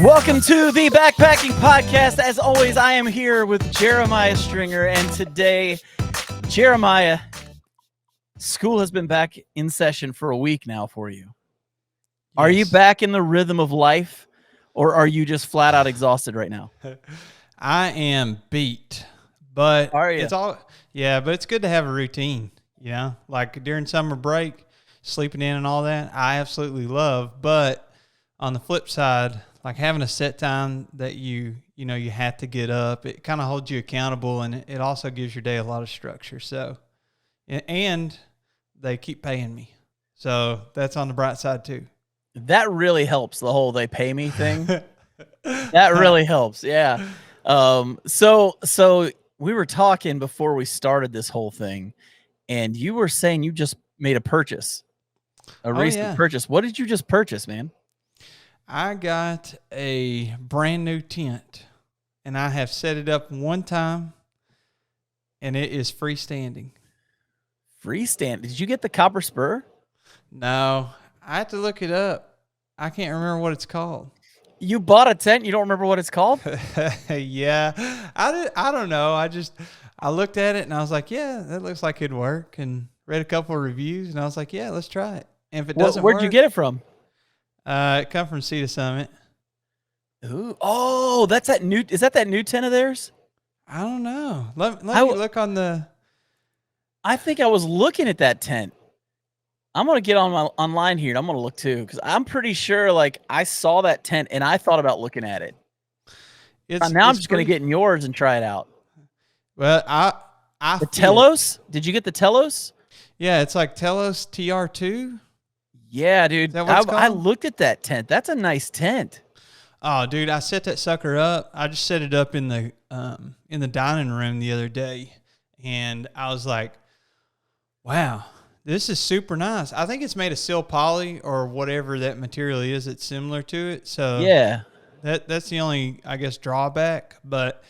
Welcome to the Backpacking Podcast. As always, I am here with Jeremiah Stringer, and today, Jeremiah, school has been back in session for a week now for you. Are you back in the rhythm of life, or are you just flat out exhausted right now? I am beat, but Are you? but it's good to have a routine, like during summer break, sleeping in and all that, I absolutely love. But on the flip side, like having a set time that you have to get up, it kind of holds you accountable, and it also gives your day a lot of structure. So, and they keep paying me. So that's on the bright side too. That really helps, the whole they pay me thing. That really helps. Yeah. So we were talking before we started this whole thing, and you were saying you just made a purchase, recent purchase. What did you just purchase, man? I got a brand new tent, and I have set it up one time, and it is freestanding. Freestand? Did you get the copper spur? No, I have to look it up. I can't remember what it's called. You bought a tent, you don't remember what it's called? Yeah, I don't know. I looked at it and I was like, yeah, that looks like it'd work, and read a couple of reviews, and I was like, yeah, let's try it. And if it doesn't work, where'd you get it from? It come from Cedar Summit. Ooh, oh, that's that new. Is that new tent of theirs? I don't know. Let me look on the. I think I was looking at that tent. I'm gonna get on online here, and I'm gonna look too, because I'm pretty sure like I saw that tent and I thought about looking at it. Now I'm just gonna get in yours and try it out. Well, the Telos. Did you get the Telos? Yeah, it's like Telos TR2. Yeah, dude. I looked at that tent. That's a nice tent. Oh, dude, I set that sucker up. I just set it up in the dining room the other day, and I was like, wow, this is super nice. I think it's made of sil poly or whatever that material is. It's similar to it. So yeah, that's the only, I guess, drawback. But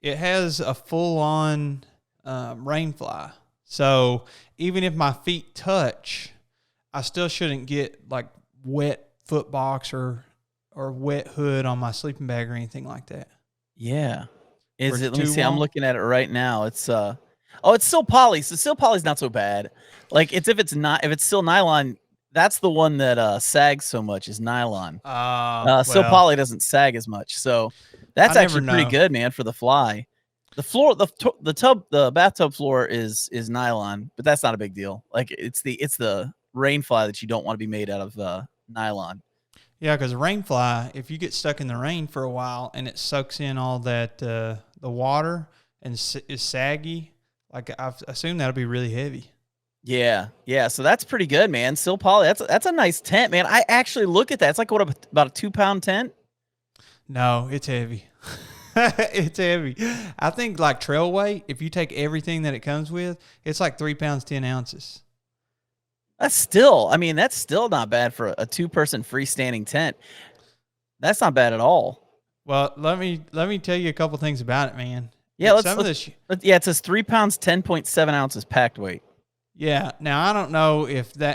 it has a full-on rain fly. So even if my feet touch, I still shouldn't get like wet foot box or wet hood on my sleeping bag or anything like that. Yeah. Is it? Let me see. I'm looking at it right now. It's it's still poly. So still poly's not so bad. Like if it's still nylon, that's the one that sags so much is nylon. Still poly doesn't sag as much. So that's actually pretty good, man, for the fly. The floor, the bathtub floor is nylon, but that's not a big deal. Like it's the rain fly that you don't want to be made out of nylon. Yeah, because rain fly, if you get stuck in the rain for a while and it soaks in all that the water and is saggy, like I assume that'll be really heavy. Yeah. So that's pretty good, man. Still poly. That's a nice tent, man. I actually look at that. It's like about a 2-pound tent. No, it's heavy. It's heavy. I think like trail weight, if you take everything that it comes with, it's like 3 pounds 10 ounces. That's still not bad for a 2-person freestanding tent. That's not bad at all. Well, let me tell you a couple things about it, man. Yeah, it says 3 pounds 10.7 ounces packed weight. Yeah. Now I don't know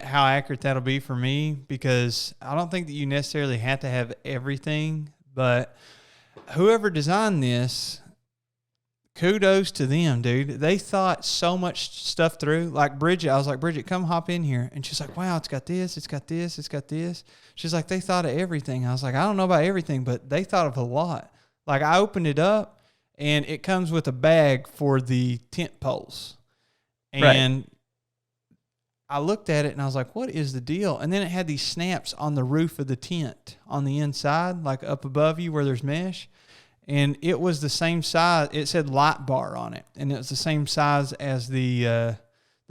how accurate that'll be for me, because I don't think that you necessarily have to have everything, but whoever designed this, kudos to them, dude. They thought so much stuff through. Like Bridget, I was like, Bridget, come hop in here. And she's like, wow, it's got this, it's got this, it's got this. She's like, they thought of everything. I was like, I don't know about everything, but they thought of a lot. Like I opened it up, and it comes with a bag for the tent poles. And right. I looked at it and I was like, what is the deal? And then it had these snaps on the roof of the tent on the inside, like up above you where there's mesh. And it was the same size. It said light bar on it, and it was the same size as the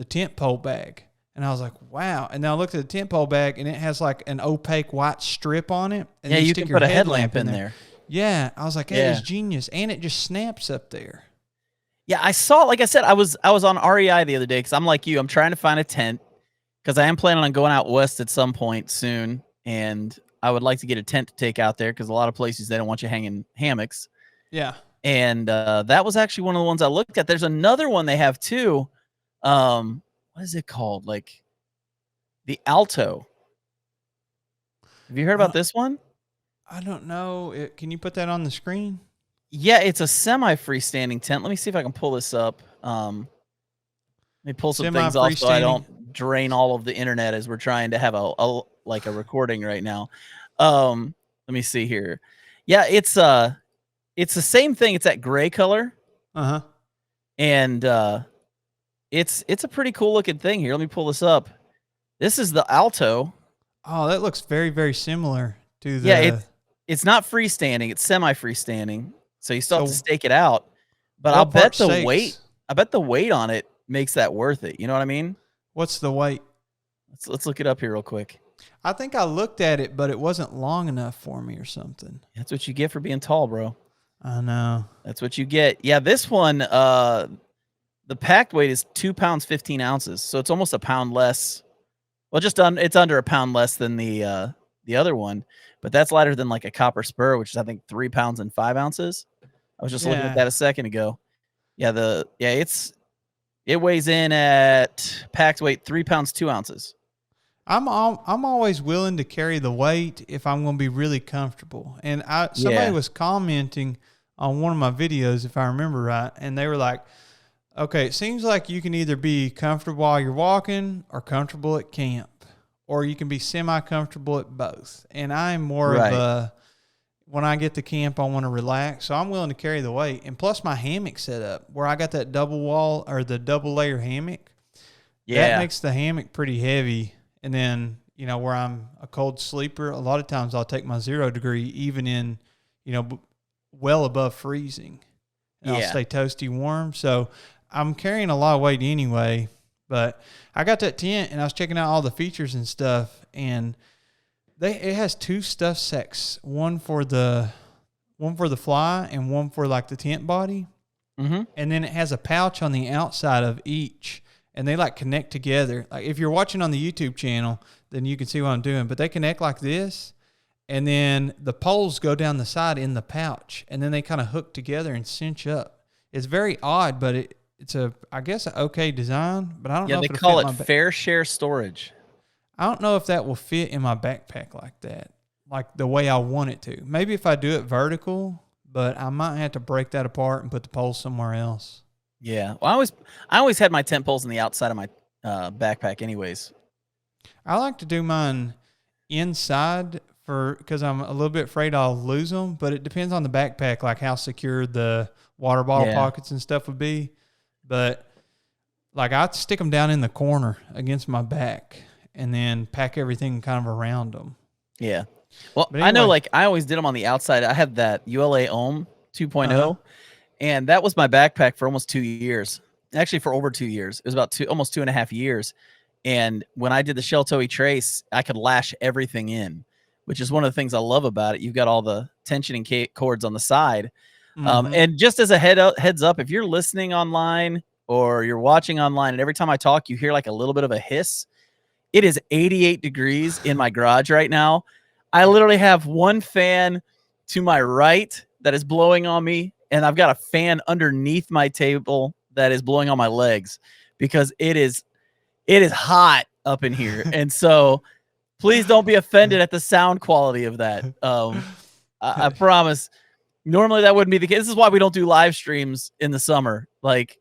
tent pole bag. And I was like, wow. And then I looked at the tent pole bag, and it has like an opaque white strip on it. And yeah, you can put a headlamp in there. Yeah, I was like, that is genius, and it just snaps up there. Yeah, I saw. Like I said, I was on REI the other day because I'm like you. I'm trying to find a tent because I am planning on going out west at some point soon, and I would like to get a tent to take out there because a lot of places they don't want you hanging hammocks. Yeah, and that was actually one of the ones I looked at. There's another one they have too. What is it called? Like the Alto. Have you heard about this one? I don't know. Can you put that on the screen? Yeah, it's a semi-freestanding tent. Let me see if I can pull this up. Let me pull some things off so I Semi-freestanding. don't drain all of the internet as we're trying to have a recording right now. Let me see here. Yeah, it's the same thing. It's that gray color, Uh-huh. and it's a pretty cool looking thing here. Let me pull this up. This is the Alto. Oh, that looks very, very similar to Yeah, the. it's not freestanding. It's semi-freestanding, so you still have to So stake it out. But what part I stakes? bet the weight on it makes that worth it. You know what I mean? What's the weight? Let's look it up here real quick. I think I looked at it, but it wasn't long enough for me or something. That's what you get for being tall, bro. I know. That's what you get. Yeah, this one, the packed weight is 2 pounds 15 ounces, so it's almost a pound less. Well, it's under a pound less than the other one, but that's lighter than like a copper spur, which is I think 3 pounds and 5 ounces. I was just looking at Yeah. that a second ago. Yeah, it weighs in at packed weight 3 pounds 2 ounces. I'm always willing to carry the weight if I'm going to be really comfortable. And somebody was commenting on one of my videos, if I remember right, and they were like, "Okay, it seems like you can either be comfortable while you're walking or comfortable at camp, or you can be semi-comfortable at both." And I'm more of a, when I get to camp, I want to relax, so I'm willing to carry the weight. And plus, my hammock set up where I got that double wall or the double layer hammock. Yeah, That makes the hammock pretty heavy. And then, where I'm a cold sleeper, a lot of times I'll take my 0 degree even in, well above freezing. And I'll stay toasty warm. So I'm carrying a lot of weight anyway. But I got that tent and I was checking out all the features and stuff. And it has 2 stuff sacks, one for the fly and one for like the tent body. Mm-hmm. And then it has a pouch on the outside of each. And they like connect together. Like if you're watching on the YouTube channel, then you can see what I'm doing. But they connect like this, and then the poles go down the side in the pouch, and then they kind of hook together and cinch up. It's very odd, but it's I guess an okay design. But I don't know. Yeah, if they call it fair share storage. I don't know if that will fit in my backpack like that, like the way I want it to. Maybe if I do it vertical, but I might have to break that apart and put the poles somewhere else. Yeah, well, I always had my tent poles on the outside of my backpack, anyways. I like to do mine inside because I'm a little bit afraid I'll lose them. But it depends on the backpack, like how secure the water bottle pockets and stuff would be. But like I'd stick them down in the corner against my back, and then pack everything kind of around them. Yeah. Well, anyway, I know, like I always did them on the outside. I had that ULA Ohm 2.0. And that was my backpack for almost 2 years. Actually, for over 2 years. It was about almost 2.5 years. And when I did the Sheltoe Trace, I could lash everything in, which is one of the things I love about it. You've got all the tensioning cords on the side. And just as a heads up, if you're listening online or you're watching online, and every time I talk, you hear like a little bit of a hiss, it is 88 degrees in my garage right now. I literally have one fan to my right that is blowing on me, and I've got a fan underneath my table that is blowing on my legs because it is hot up in here. And so please don't be offended at the sound quality of that. I promise. Normally that wouldn't be the case. This is why we don't do live streams in the summer. Like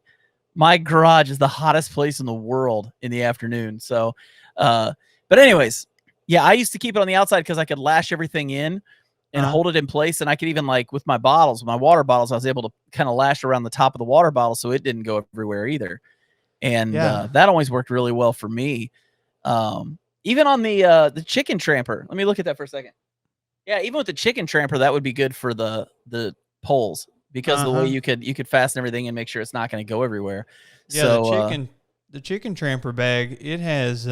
my garage is the hottest place in the world in the afternoon. So, but anyways, yeah, I used to keep it on the outside because I could lash everything in and hold it in place. And I could even, like, with my water bottles, I was able to kind of lash around the top of the water bottle so it didn't go everywhere either. And that always worked really well for me. Even on the chicken tramper. Let me look at that for a second. Yeah, even with the chicken tramper, that would be good for the poles because the way you could fasten everything and make sure it's not going to go everywhere. Yeah, so, the chicken tramper bag, it has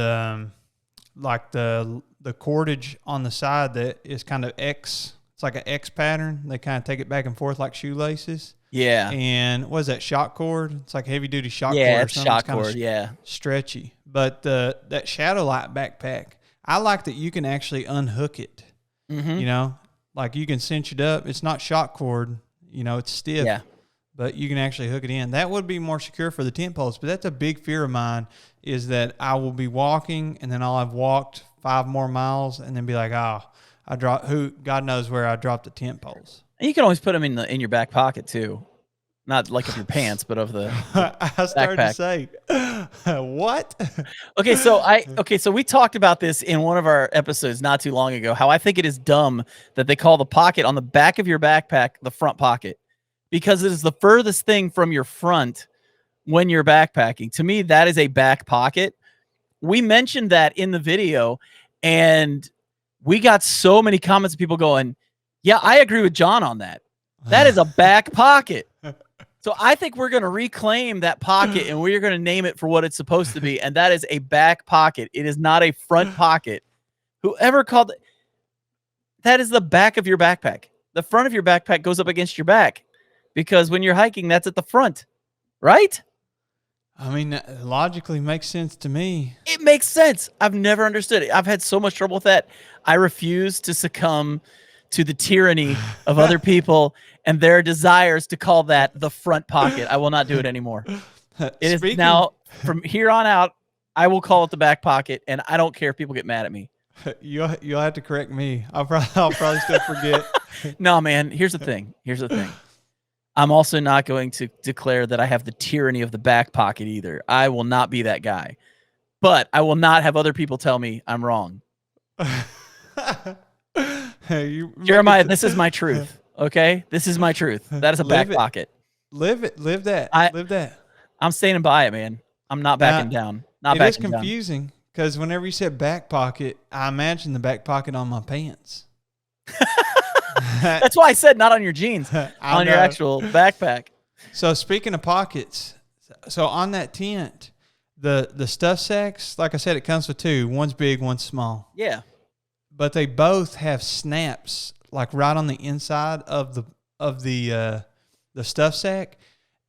like the cordage on the side that is kind of X. It's like an X pattern. They kind of take it back and forth like shoelaces. Yeah. And what is that, shock cord? It's like heavy duty shock cord. Yeah, it's shock cord. Yeah. Stretchy. But that Shadow Light backpack, I like that you can actually unhook it. You know, like you can cinch it up. It's not shock cord. You know, it's stiff. Yeah. But you can actually hook it in. That would be more secure for the tent poles. But that's a big fear of mine, is that I will be walking and then I'll have walked 5 more miles and then be like, I who God knows where I dropped the tent poles. And you can always put them in your back pocket too. Not like of your pants, but of the I started backpack. to say, what? So we talked about this in one of our episodes not too long ago, how I think it is dumb that they call the pocket on the back of your backpack the front pocket, because it is the furthest thing from your front when you're backpacking. To me, that is a back pocket. We mentioned that in the video, and we got so many comments of people going, yeah, I agree with John on that. That is a back pocket. So I think we're going to reclaim that pocket, and we're going to name it for what it's supposed to be, and that is a back pocket. It is not a front pocket. Whoever called it, that is the back of your backpack. The front of your backpack goes up against your back, because when you're hiking, that's at the front, right? I mean, that logically makes sense to me. It makes sense. I've never understood it. I've had so much trouble with that. I refuse to succumb to the tyranny of other people and their desires to call that the front pocket. I will not do it anymore. It is now, from here on out, I will call it the back pocket, and I don't care if people get mad at me. You'll have to correct me. I'll probably still forget. No, man. Here's the thing. I'm also not going to declare that I have the tyranny of the back pocket either. I will not be that guy. But I will not have other people tell me I'm wrong. Jeremiah, this is my truth. Okay? This is my truth. That is a back pocket. Live it. Live that. Live that. I'm standing by it, man. I'm not backing down. It is confusing because whenever you said back pocket, I imagine the back pocket on my pants. That's why I said not on your jeans, on your actual backpack. So speaking of pockets, so on that tent, the stuff sacks, like I said, it comes with two. One's big, one's small. Yeah. But they both have snaps like right on the inside of the stuff sack.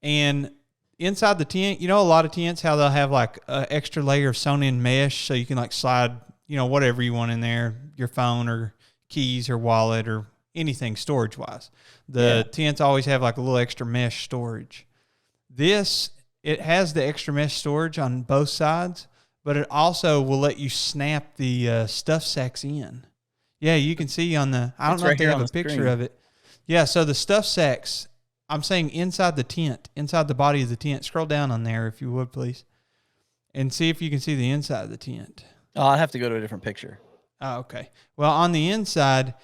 And inside the tent, a lot of tents, how they'll have like an extra layer of sewn in mesh so you can like slide, whatever you want in there, your phone or keys or wallet or anything storage wise. The tents always have like a little extra mesh storage. It has the extra mesh storage on both sides, but it also will let you snap the stuff sacks in. Yeah, you can see on the, I don't know if they have a picture of it. Yeah, so the stuff sacks, I'm saying inside the tent, inside the body of the tent. Scroll down on there if you would, please, and see if you can see the inside of the tent. Oh, I'd have to go to a different picture. Oh, okay. Well, on the inside,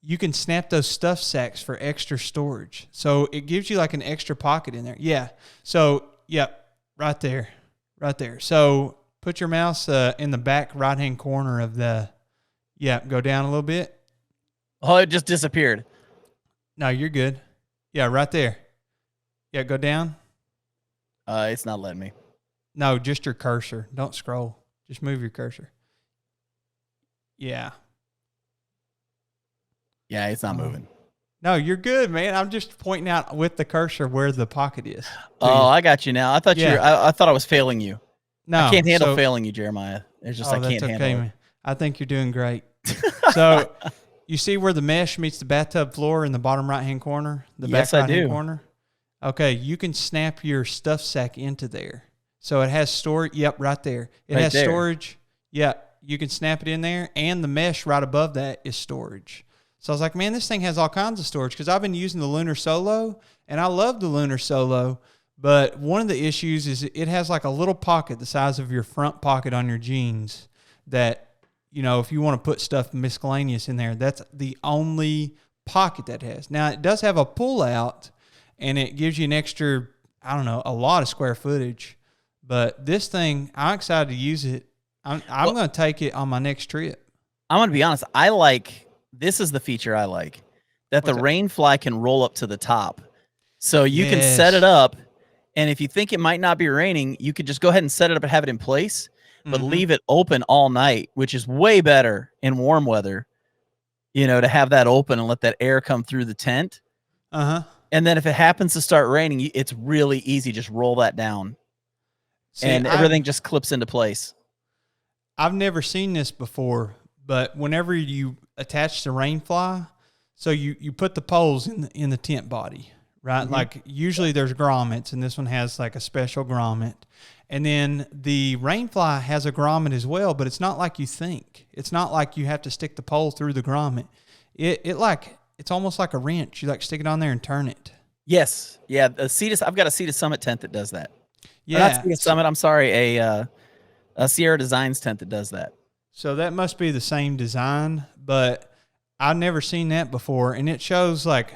you can snap those stuff sacks for extra storage. So it gives you like an extra pocket in there. Yeah. So, right there. So put your mouse in the back right-hand corner of go down a little bit. Oh, it just disappeared. No, you're good. Yeah, right there. Yeah, go down. It's not letting me. No, just your cursor. Don't scroll. Just move your cursor. Yeah. Yeah, it's not moving. No, you're good, man. I'm just pointing out with the cursor where the pocket is. I got you now. I thought I thought I was failing you. No, I can't handle failing you, Jeremiah. It's just I can't handle it. Man. I think you're doing great. So you see where the mesh meets the bathtub floor in the bottom right-hand corner? The back right-hand corner? Okay, you can snap your stuff sack into there. So it has storage. Yep, right there. It has storage. Yep, you can snap it in there, and the mesh right above that is storage. So I was like, man, this thing has all kinds of storage because I've been using the Lunar Solo, and I love the Lunar Solo, but one of the issues is it has like a little pocket the size of your front pocket on your jeans that, if you want to put stuff miscellaneous in there, that's the only pocket that has. Now, it does have a pull-out, and it gives you an extra, a lot of square footage, but this thing, I'm excited to use it. I'm going to take it on my next trip. I'm going to be honest. This is the feature I like, that the rain fly can roll up to the top. So you can set it up, and if you think it might not be raining, you could just go ahead and set it up and have it in place, but leave it open all night, which is way better in warm weather, to have that open and let that air come through the tent. Uh-huh. And then if it happens to start raining, it's really easy. Just roll that down. And everything just clips into place. I've never seen this before, but whenever you attach the rain fly, so you put the poles in the tent body, right? Mm-hmm. Like usually there's grommets, and this one has like a special grommet. And then the rain fly has a grommet as well, but it's not like you think. It's not like you have to stick the pole through the grommet. it's almost like a wrench. You like stick it on there and turn it. Yes. Yeah. I've got a Sea to Summit tent that does that. Or not Yeah. Sea to Summit. I'm sorry. A Sierra Designs tent that does that. So that must be the same design, but I've never seen that before. And it shows, like,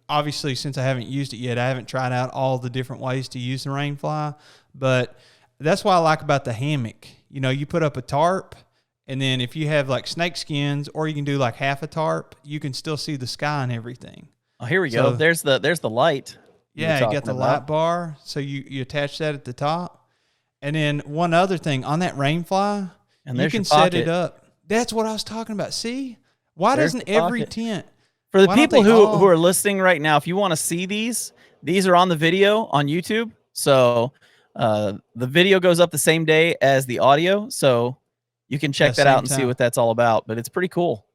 obviously, since I haven't used it yet, I haven't tried out all the different ways to use the Rainfly. But that's what I like about the hammock. You know, you put up a tarp, and then if you have like snake skins, or you can do like half a tarp, you can still see the sky and everything. Oh, here we go. There's the light. Yeah, you got the light bar. So you attach that at the top. And then one other thing on that Rainfly, and you can set it up. That's what I was talking about. See, why doesn't every tent? For the people who are listening right now, if you want to see these are on the video on YouTube. So the video goes up the same day as the audio, so you can check that out and see what that's all about. But it's pretty cool.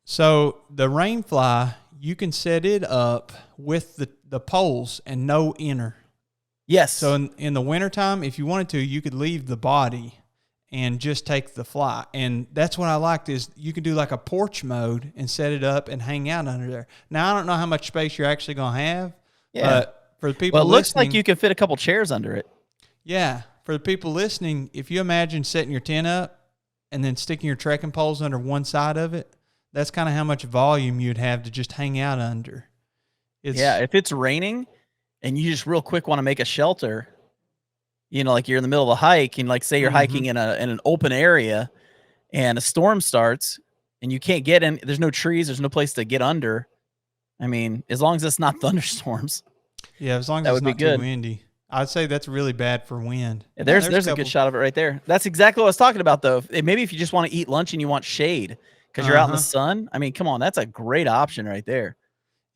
So the Rainfly, you can set it up with the poles and no inner. Yes. So in the wintertime, if you wanted to, you could leave the body and just take the fly. And that's what I liked is you could do like a porch mode and set it up and hang out under there. Now, I don't know how much space you're actually going to have. Yeah. But for the people it looks like you could fit a couple chairs under it. Yeah. For the people listening, if you imagine setting your tent up and then sticking your trekking poles under one side of it, that's kind of how much volume you'd have to just hang out under. If it's raining and you just real quick want to make a shelter, you know, like you're in the middle of a hike and like say you're hiking in an open area and a storm starts and you can't get in, there's no trees, there's no place to get under. I mean, as long as it's not thunderstorms. Yeah, as long as it's not too windy. I'd say that's really bad for wind. Yeah, there's a good shot of it right there. That's exactly what I was talking about, though. Maybe if you just want to eat lunch and you want shade because you're out in the sun. I mean, come on, that's a great option right there.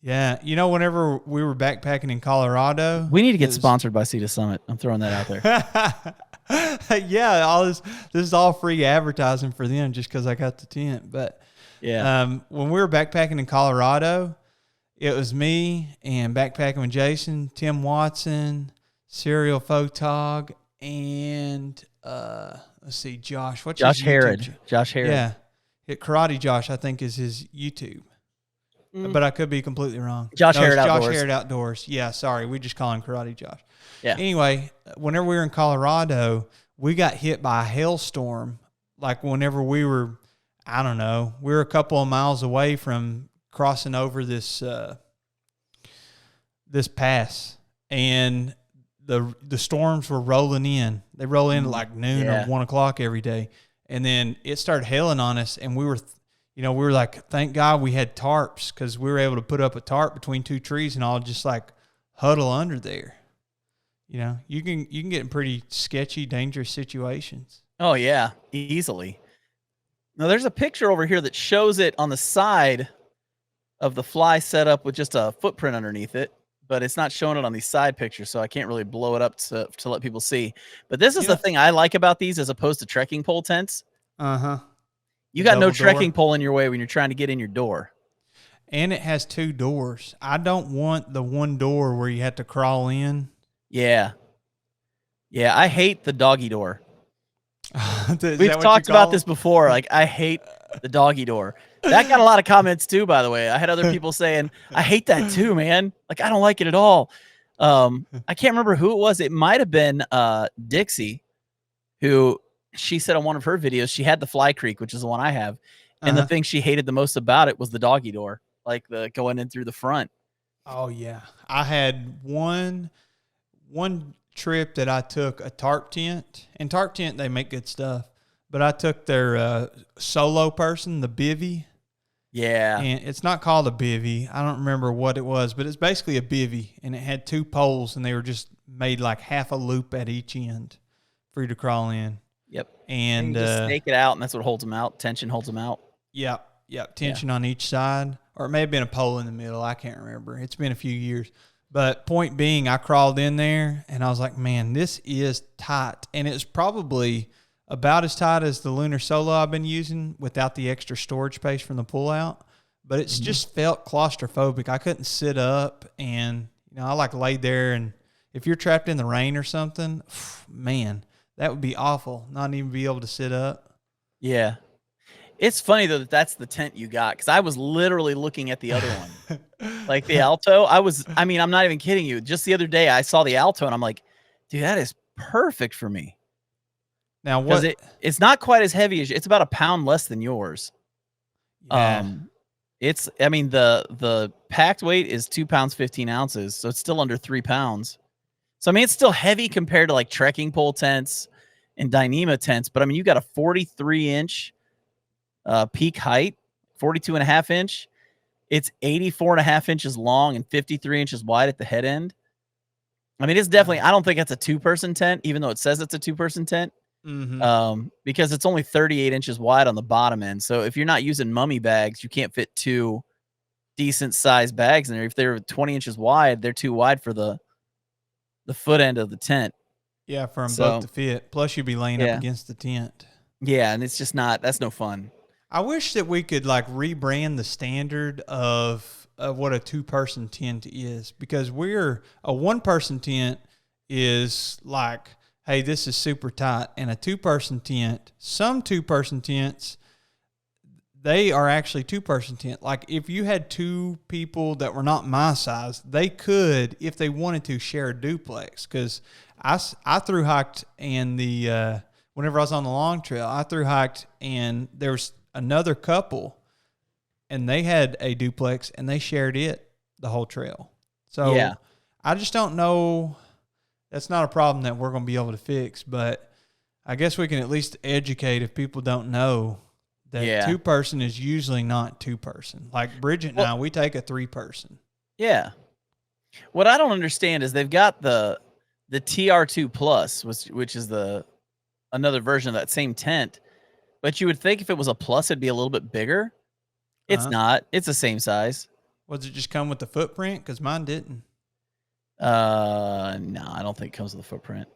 Yeah, you know, whenever we were backpacking in Colorado, we need to get sponsored by Sea to Summit. I'm throwing that out there. Yeah, this is all free advertising for them just because I got the tent. But yeah, when we were backpacking in Colorado, it was me and backpacking with Jason, Tim Watson, Serial Photog, and let's see, Josh. What's Josh his Harrod? YouTube? Josh Harrod. Yeah, Karate Josh, I think, is his YouTube. But I could be completely wrong. Josh Harrod Outdoors. Josh Harrod Outdoors. Yeah, sorry. We just call him Karate Josh. Yeah. Anyway, whenever we were in Colorado, we got hit by a hailstorm. Like whenever we were, I don't know, we were a couple of miles away from crossing over this this pass. And the storms were rolling in. They roll in at like noon or 1 o'clock every day. And then it started hailing on us, and we were like, thank God we had tarps because we were able to put up a tarp between two trees and all just like huddle under there. You know, you can get in pretty sketchy, dangerous situations. Oh yeah, easily. Now there's a picture over here that shows it on the side of the fly setup with just a footprint underneath it, but it's not showing it on these side pictures, so I can't really blow it up to let people see. But this is the thing I like about these as opposed to trekking pole tents. You got no trekking pole in your way when you're trying to get in your door. And it has two doors. I don't want the one door where you have to crawl in. Yeah. Yeah, I hate the doggy door. We've talked about this before. Like, I hate the doggy door. That got a lot of comments too, by the way. I had other people saying, I hate that too, man. Like, I don't like it at all. I can't remember who it was. It might have been Dixie, who she said on one of her videos, she had the Fly Creek, which is the one I have. And the thing she hated the most about it was the doggy door, like the going in through the front. Oh, yeah. I had one trip that I took a tarp tent. And tarp tent, they make good stuff. But I took their solo person, the bivvy. Yeah. And it's not called a bivvy. I don't remember what it was, but it's basically a bivvy. And it had two poles, and they were just made like half a loop at each end for you to crawl in. Yep. And you just snake it out, and that's what holds them out. Tension holds them out. Yep. Tension on each side. Or it may have been a pole in the middle. I can't remember. It's been a few years. But point being, I crawled in there, and I was like, man, this is tight. And it's probably about as tight as the Lunar Solo I've been using without the extra storage space from the pullout. But it's just felt claustrophobic. I couldn't sit up, and I like laid there. And if you're trapped in the rain or something, man, that would be awful. Not even be able to sit up. Yeah. It's funny though that that's the tent you got, because I was literally looking at the other one, like the Alto. I mean, I'm not even kidding you. Just the other day, I saw the Alto, and I'm like, dude, that is perfect for me. Now Because what? it's not quite as heavy as it's about a pound less than yours. Yeah. I mean, the packed weight is 2 pounds 15 ounces, so it's still under 3 pounds. So I mean, it's still heavy compared to like trekking pole tents and Dyneema tents, but I mean, you got a 43-inch peak height, 42.5-inch. It's 84.5 inches long and 53 inches wide at the head end. I mean, it's definitely, I don't think it's a 2-person tent, even though it says it's a 2-person tent. Because it's only 38 inches wide on the bottom end. So if you're not using mummy bags, you can't fit 2 decent sized bags in there. If they're 20 inches wide, they're too wide for the foot end of the tent. Yeah, for them both So to fit. Plus, you'd be laying up against the tent. yeah, and it's just not, that's no fun. I wish that we could like rebrand the standard of what a 2-person tent is, because we're a 1-person tent is like, hey, this is super tight, and a 2-person tent, some 2-person tents, they are actually 2-person tent. Like if you had 2 people that were not my size, they could, if they wanted to, share a duplex. Because I thru hiked, and whenever I was on the long trail, I thru hiked, and there was another couple, and they had a duplex, and they shared it the whole trail. So yeah. I just don't know. That's not a problem that we're going to be able to fix, but I guess we can at least educate if people don't know that 2-person is usually not 2-person. Like Bridget and I, we take a 3-person. Yeah. What I don't understand is they've got the TR2 Plus, which is another version of that same tent. But you would think if it was a Plus, it'd be a little bit bigger. It's not. It's the same size. Does it just come with the footprint? Because mine didn't. No, I don't think it comes with a footprint.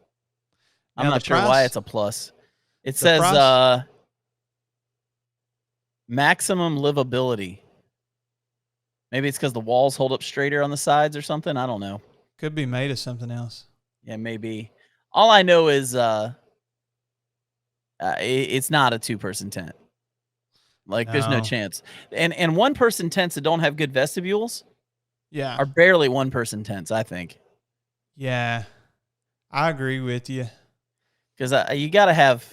I'm not sure why it's a Plus. It says maximum livability. Maybe it's because the walls hold up straighter on the sides or something. I don't know. Could be made of something else. Yeah, maybe. All I know is it's not a 2-person tent. Like, there's no chance. And 1-person tents that don't have good vestibules are barely 1-person tents, I think. Yeah, I agree with you. Because you got to have.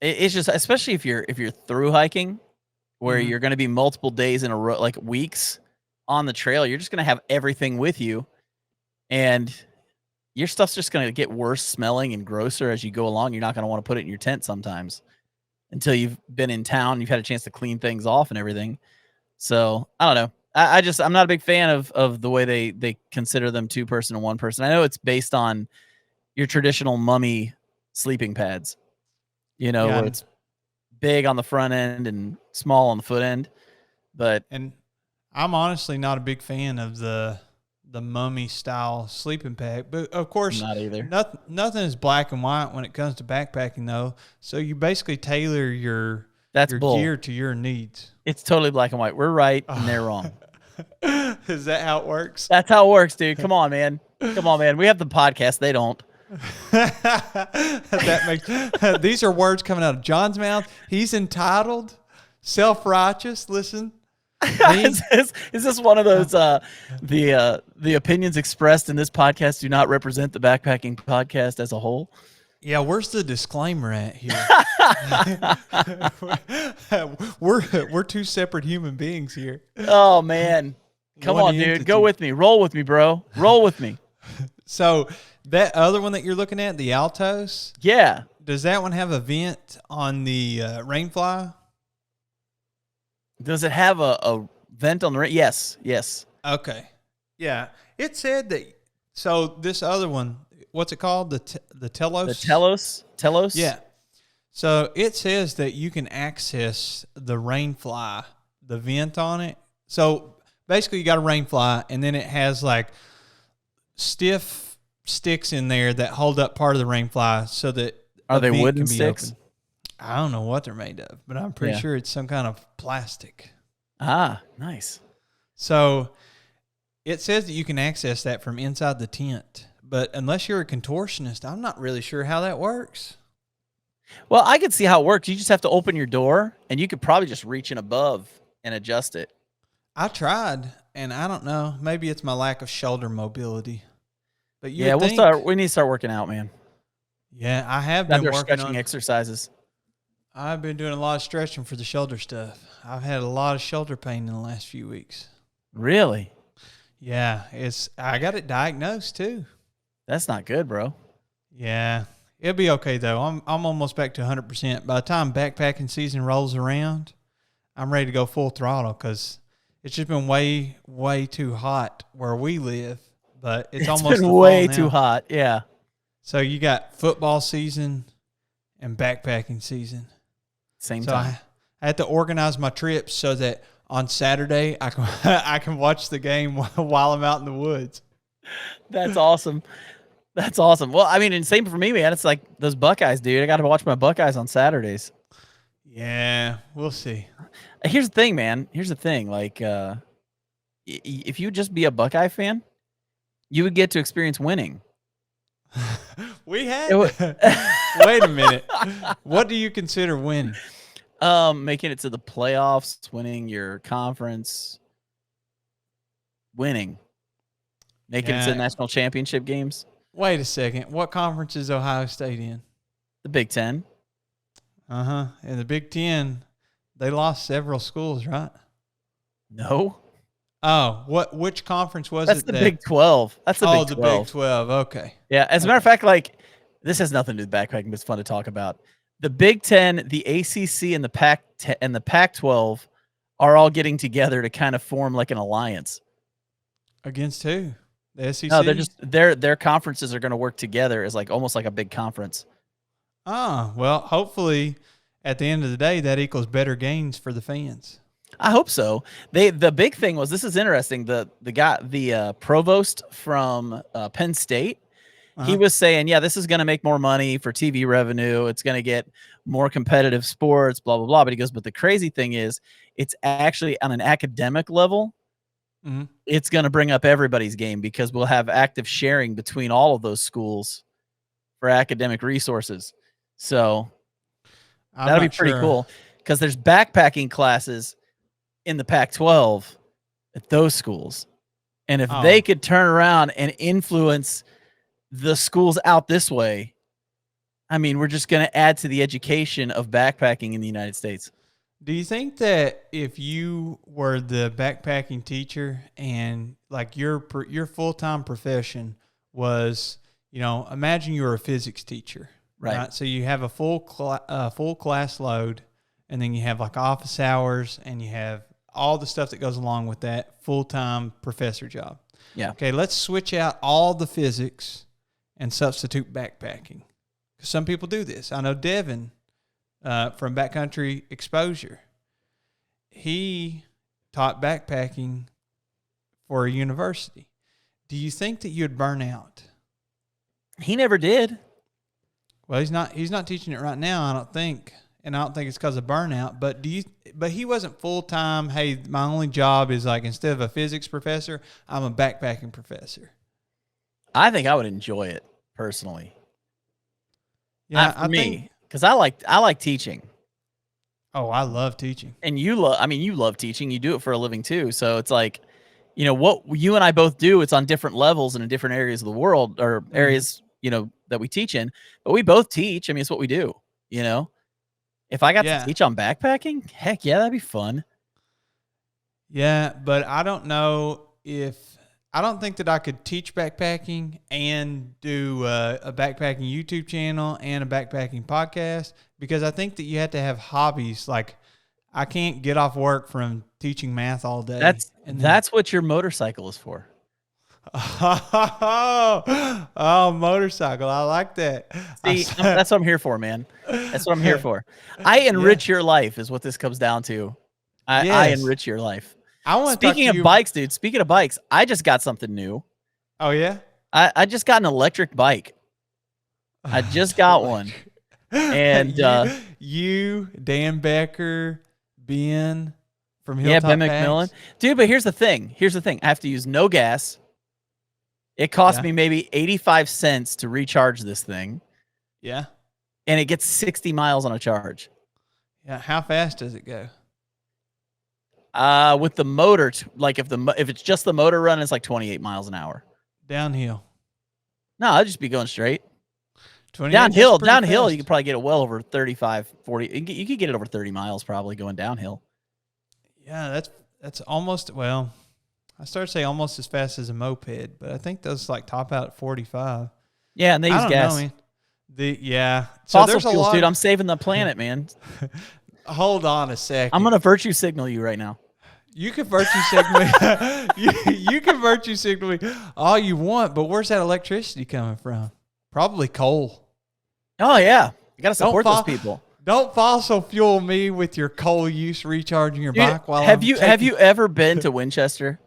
It's just, especially if you're through hiking, where you're going to be multiple days in a row, like weeks on the trail. You're just going to have everything with you, and your stuff's just going to get worse smelling and grosser as you go along. You're not going to want to put it in your tent sometimes until you've been in town, you've had a chance to clean things off and everything. So I don't know. I'm not a big fan of the way they consider them 2-person and 1-person. I know it's based on your traditional mummy sleeping pads, where it's big on the front end and small on the foot end. And I'm honestly not a big fan of the mummy style sleeping pack, but of course, not either. Nothing is black and white when it comes to backpacking, though. So you basically tailor your gear to your needs. It's totally black and white. We're right and they're wrong. Is that how it works? That's how it works, dude. Come on, man. We have the podcast. They don't. That makes these are words coming out of John's mouth. He's entitled, self-righteous. Listen. Is this one of those the opinions expressed in this podcast do not represent the backpacking podcast as a whole? Yeah, where's the disclaimer at here? we're 2 separate human beings here. Oh man. Come on, dude. Go with me. Roll with me, bro. Roll with me. So that other one that you're looking at, the Altos? Yeah. Does that one have a vent on the Rainfly? Does it have a vent on the rain? Yes. Okay. Yeah. It said that. So this other one, what's it called? The Telos? The Telos? Yeah. So it says that you can access the Rainfly, the vent on it. So basically you got a Rainfly, and then it has like stiff sticks in there that hold up part of the Rainfly so that are they wooden sticks? Open. I don't know what they're made of, but I'm pretty sure it's some kind of plastic. Ah, nice. So it says that you can access that from inside the tent, but unless you're a contortionist, I'm not really sure how that works. Well, I could see how it works. You just have to open your door, and you could probably just reach in above and adjust it. I tried, and I don't know. Maybe it's my lack of shoulder mobility. But you Yeah, would think. we need to start working out, man. Yeah, I have Gotta been do our working stretching on. exercises. I've been doing a lot of stretching for the shoulder stuff. I've had a lot of shoulder pain in the last few weeks. Really? Yeah, I got it diagnosed too. That's not good, bro. Yeah, it'll be okay though. I'm almost back to 100%. By the time backpacking season rolls around, I'm ready to go full throttle because it's just been way too hot where we live. But it's almost been the way fall too now. hot. Yeah. So you got football season and backpacking season. Same So time. I had to organize my trips so that on Saturday I can I can watch the game while I'm out in the woods. That's awesome. That's awesome. Well, I mean, and same for me, man. It's like those Buckeyes, dude. I got to watch my Buckeyes on Saturdays. Yeah, we'll see. Here's the thing, man. Here's the thing. Like, if you just be a Buckeye fan, you would get to experience winning. We had. Wait a minute. What do you consider winning? Making it to the playoffs, winning your conference, winning, making it to the national championship games. Wait a second. What conference is Ohio State in? The Big Ten. In the Big Ten, they lost several schools, right? No. Oh, which conference was That's it? The Big 12. That's the Big 12. The Big 12. Okay. Yeah. As a matter of fact, like, this has nothing to do with backpacking, but it's fun to talk about. The Big 10, the ACC, and the Pac-12 are all getting together to kind of form like an alliance. Against who? The SEC? No, they're just their conferences are going to work together as like almost like a big conference. Ah, well, hopefully at the end of the day that equals better gains for the fans. I hope so. The big thing was, this is interesting. The provost from Penn State, he was saying, yeah, this is going to make more money for TV revenue. It's going to get more competitive sports, blah, blah, blah. But he goes, but the crazy thing is, it's actually on an academic level. Mm-hmm. It's going to bring up everybody's game because we'll have active sharing between all of those schools for academic resources. So that'll be pretty cool because there's backpacking classes in the Pac-12 at those schools. And if they could turn around and influence the schools out this way, I mean, we're just going to add to the education of backpacking in the United States. Do you think that if you were the backpacking teacher and like your full-time profession was, imagine you were a physics teacher, right? So you have a full class load, and then you have like office hours, and you have all the stuff that goes along with that full-time professor job. Yeah. Okay, let's switch out all the physics and substitute backpacking. Some people do this. I know Devin from Backcountry Exposure. He taught backpacking for a university. Do you think that you'd burn out? He never did. Well, he's not teaching it right now, I don't think. And I don't think it's because of burnout, but he wasn't full-time. Hey, my only job is like, instead of a physics professor, I'm a backpacking professor. I think I would enjoy it personally. Yeah, for me, because I like teaching. Oh, I love teaching. And you love teaching. You do it for a living too. So it's like, what you and I both do, it's on different levels and in different areas of the world or areas, that we teach in, but we both teach. I mean, it's what we do, If I got to teach on backpacking, heck yeah, that'd be fun. Yeah, but I don't think that I could teach backpacking and do a backpacking YouTube channel and a backpacking podcast, because I think that you have to have hobbies. Like, I can't get off work from teaching math all day. That's what your motorcycle is for. Oh, motorcycle. I like that. See, that's what I'm here for, man. That's what I'm here for. I enrich your life is what this comes down to. I enrich your life. Speaking of bikes, dude, speaking of bikes, I just got something new. Oh, yeah? I just got an electric bike. I just got one. And you, Dan Becker, Ben from Hilltop Ben McMillan. Dude, but here's the thing. I have to use no gas. It cost me maybe 85 cents to recharge this thing. Yeah. and it gets 60 miles on a charge. Yeah. How fast does it go? With the motor, like if it's just the motor run, it's like 28 miles an hour. Downhill. No, I'd just be going straight. 28, that's pretty Downhill, fast. you could probably get it well over 35, 40. You could get it over 30 miles probably going downhill. Yeah, that's almost, well, I started to say almost as fast as a moped, but I think those like top out at 45. Yeah, and they use gas. Know, man. So Fossil there's a fuels, lot. dude. I'm saving the planet, man. Hold on a second. I'm gonna virtue signal you right now. You can virtue signal me. you can virtue signal me all you want, but where's that electricity coming from? Probably coal. Oh yeah, you gotta support those people. Don't fossil fuel me with your coal use recharging your bike. While have you ever been to Winchester?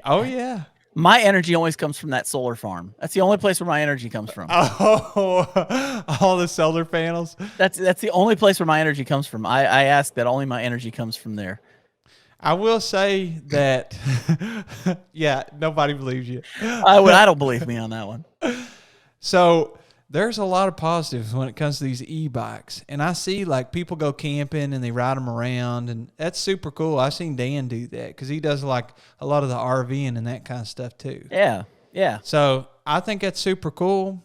Oh yeah. My energy always comes from that solar farm. That's the only place where my energy comes from. Oh, all the solar panels. That's the only place where my energy comes from. I ask that only my energy comes from there. I will say that, yeah, nobody believes you. I don't believe me on that one. So there's a lot of positives when it comes to these e-bikes. And I see like people go camping and they ride them around, and that's super cool. I've seen Dan do that because he does like a lot of the RVing and that kind of stuff too. Yeah, yeah. So I think that's super cool.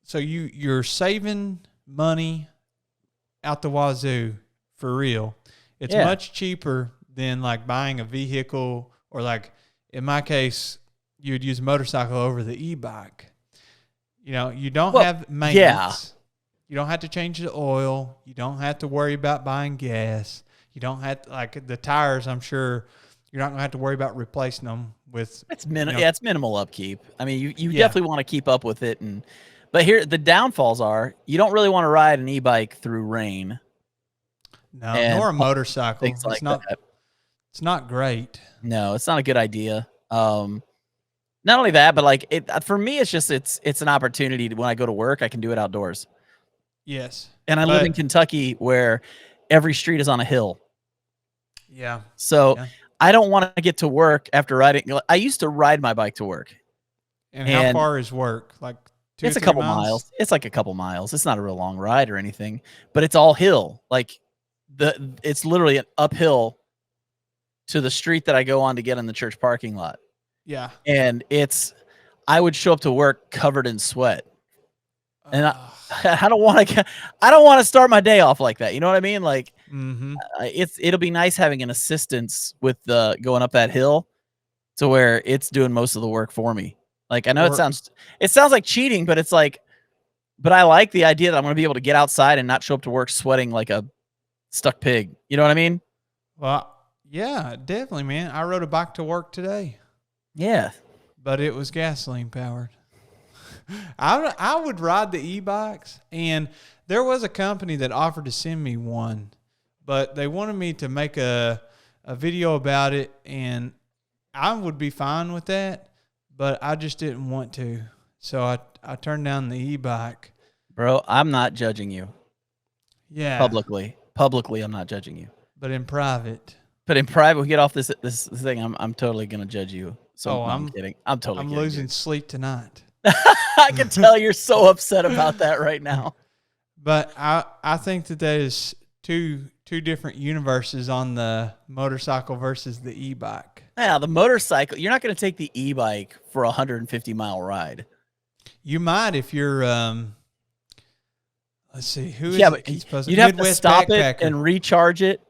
So you're saving money out the wazoo for real. It's much cheaper than like buying a vehicle, or like in my case, you would use a motorcycle over the e-bike. You know, you don't have maintenance. Yeah. You don't have to change the oil. You don't have to worry about buying gas. You don't have to, like the tires, I'm sure you're not going to have to worry about replacing them with. It's it's minimal upkeep. I mean, you definitely want to keep up with it. But here, the downfalls are you don't really want to ride an e-bike through rain. No, nor a motorcycle. It's like not. That. It's not great. No, it's not a good idea. Not only that, but like for me, it's just it's an opportunity when I go to work, I can do it outdoors. Yes. And I live in Kentucky where every street is on a hill. Yeah. So I don't want to get to work after riding. I used to ride my bike to work. And how far is work? Like it's a couple miles. It's like a couple miles. It's not a real long ride or anything, but it's all hill. Like it's literally an uphill to the street that I go on to get in the church parking lot. Yeah. And I would show up to work covered in sweat. And I don't want to start my day off like that. You know what I mean? Like it'll be nice having an assistance with going up that hill to where it's doing most of the work for me. Like I know it sounds like cheating, but it's like, but I like the idea that I'm going to be able to get outside and not show up to work sweating like a stuck pig. You know what I mean? Well, yeah, definitely, man. I rode a bike to work today. Yeah. But it was gasoline powered. I would ride the e-bikes, and there was a company that offered to send me one, but they wanted me to make a video about it, and I would be fine with that, but I just didn't want to. So I turned down the e-bike. Bro, I'm not judging you. Yeah. Publicly, I'm not judging you. But in private, we get off this thing. I'm totally gonna judge you. So I'm kidding. I'm losing sleep tonight. I can tell you're so upset about that right now. But I think that is two different universes on the motorcycle versus the e-bike. Yeah, the motorcycle. You're not going to take the e-bike for a 150-mile ride. You might if you're. Let's see who is. Yeah, but you'd have to stop it and recharge it,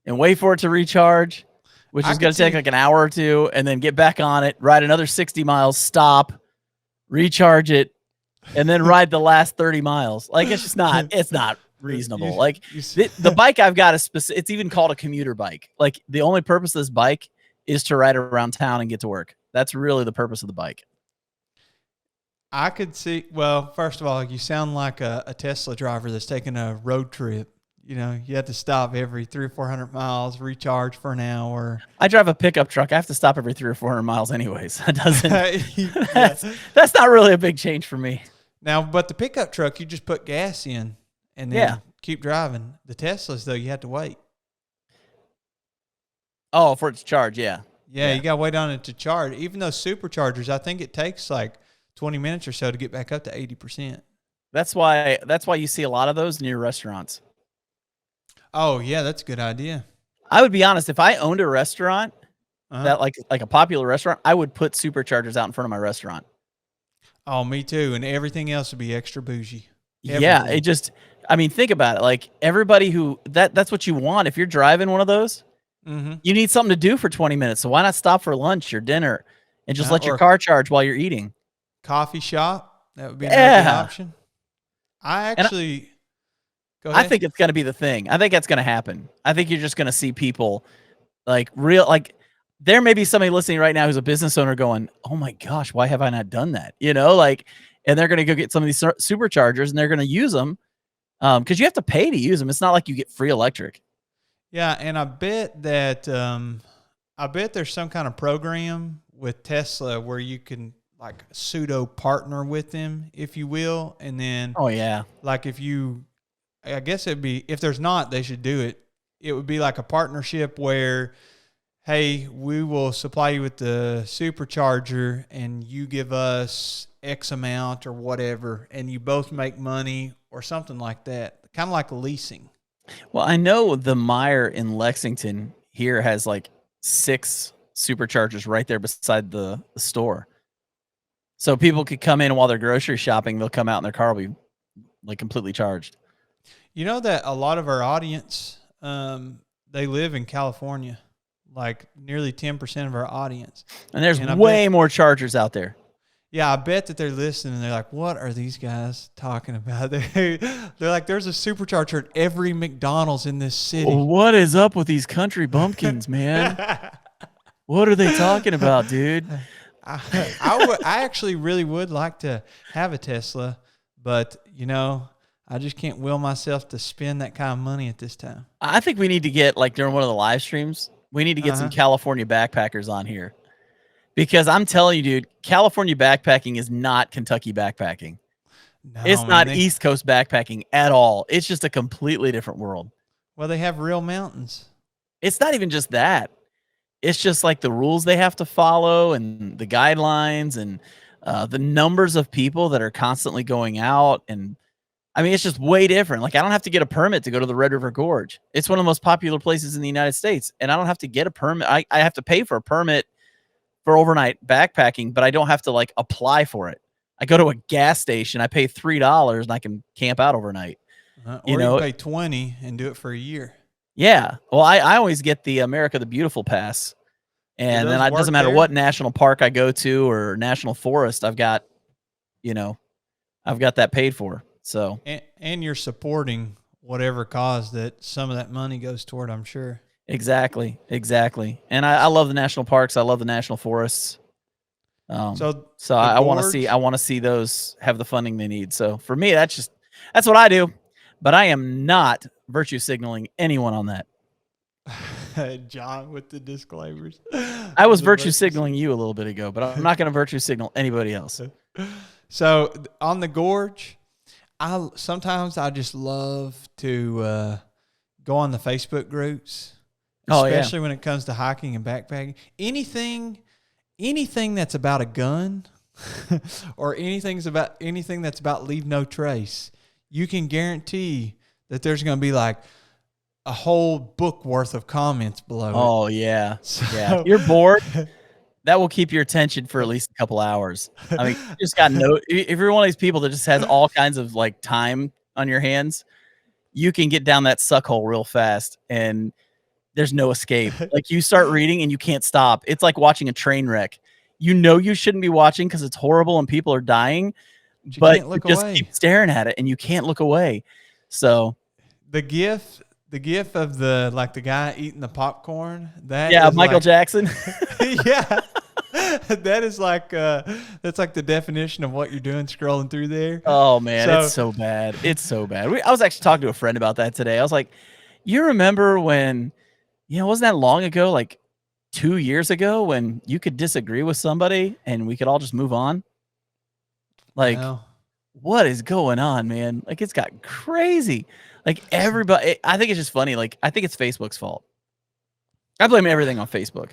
and wait for it to recharge, which is going to take like an hour or two, and then get back on it, ride another 60 miles, stop, recharge it, and then ride the last 30 miles. Like it's just not. It's not reasonable. Like the bike I've got is it's even called a commuter bike. Like the only purpose of this bike is to ride around town and get to work. That's really the purpose of the bike. I could see. Well, first of all, you sound like a Tesla driver that's taking a road trip. You know, you have to stop every 300 or 400 miles, recharge for an hour. I drive a pickup truck. I have to stop every 300 or 400 miles anyways. That doesn't. Yeah. That's not really a big change for me. Now, but the pickup truck, you just put gas in and then keep driving. The Teslas, though, you have to wait. Oh, for it to charge, yeah. Yeah, you got to wait on it to charge. Even those superchargers, I think it takes like 20 minutes or so to get back up to 80%. That's why you see a lot of those near restaurants. Oh yeah, that's a good idea. I would be honest, if I owned a restaurant Uh-huh. that like a popular restaurant, I would put superchargers out in front of my restaurant. Oh, me too. And everything else would be extra bougie. Yeah, it Everything. just I mean, think about it. Like everybody who that's what you want. If you're driving one of those, Mm-hmm. you need something to do for 20 minutes. So why not stop for lunch or dinner and just let your Or a car charge while you're eating? coffee shop. That would be another good Yeah. option. I And actually go I ahead. think it's going to be the thing. I think that's going to happen. I think you're just going to see people like real like there may be somebody listening right now who's a business owner going, "Oh my gosh, why have I not done that?" You know, like and they're going to go get some of these superchargers and they're going to use them cuz you have to pay to use them. It's not like you get free electric. Yeah, and I bet there's some kind of program with Tesla where you can like pseudo partner with them, if you will, and then Oh yeah. like I guess it'd be if there's not, they should do it. It would be like a partnership where, hey, we will supply you with the supercharger, and you give us X amount or whatever, and you both make money or something like that, kind of like leasing. Well, I know the Meyer in Lexington here has like 6 superchargers right there beside the store. So people could come in while they're grocery shopping, they'll come out and their car will be like completely charged. You know that a lot of our audience, they live in California, like nearly 10% of our audience. And there's And I way bet, more chargers out there. yeah, I bet that they're listening and they're like, what are these guys talking about? They're like, there's a supercharger at every McDonald's in this city. What is up with these country bumpkins, man? What are they talking about, dude? I actually really would like to have a Tesla, but I just can't will myself to spend that kind of money at this time. I think we need to get like during one of the live streams, we need to get some Uh-huh. California backpackers on here. Because I'm telling you, dude, California backpacking is not Kentucky backpacking. It's No, man. not East Coast backpacking at all. It's just a completely different world. Well, they have real mountains. It's not even just that. It's just like the rules they have to follow and the guidelines and the numbers of people that are constantly going out. And I mean, it's just way different. Like I don't have to get a permit to go to the Red River Gorge. It's one of the most popular places in the United States. And I don't have to get a permit. I have to pay for a permit for overnight backpacking, but I don't have to like apply for it. I go to a gas station, I pay $3 and I can camp out overnight. Or you pay 20 and do it for a year. Yeah. Well, I always get the America the Beautiful pass. And then it doesn't matter what national park I go to or national forest, I've got that paid for. So and you're supporting whatever cause that some of that money goes toward, I'm sure. Exactly. And I love the national parks. I love the national forests. So I want to see those have the funding they need. So for me, that's what I do. But I am not virtue signaling anyone on that. John with the disclaimers. I was virtue signaling you a little bit ago, but I'm not going to virtue signal anybody else. So on the gorge, sometimes I just love to go on the Facebook groups, especially when it comes to hiking and backpacking. Anything that's about a gun or anything that's about leave no trace, you can guarantee that there's going to be like a whole book worth of comments below. Oh yeah. Yeah. If you're bored, that will keep your attention for at least a couple hours. I mean, you just got if you're one of these people that just has all kinds of like time on your hands, you can get down that suck hole real fast and there's no escape. Like you start reading and you can't stop. It's like watching a train wreck. You shouldn't be watching because it's horrible and people are dying, but you just keep staring at it and you can't look away. So the gif of the guy eating the popcorn, Michael Jackson. Yeah. That's like the definition of what you're doing scrolling through there. Oh man, it's so bad. It's so bad. I was actually talking to a friend about that today. I was like, you remember when, wasn't that long ago, like 2 years ago, when you could disagree with somebody and we could all just move on? Like, what is going on, man? Like, it's got crazy. Like everybody, I think it's just funny. Like, I think it's Facebook's fault. I blame everything on Facebook.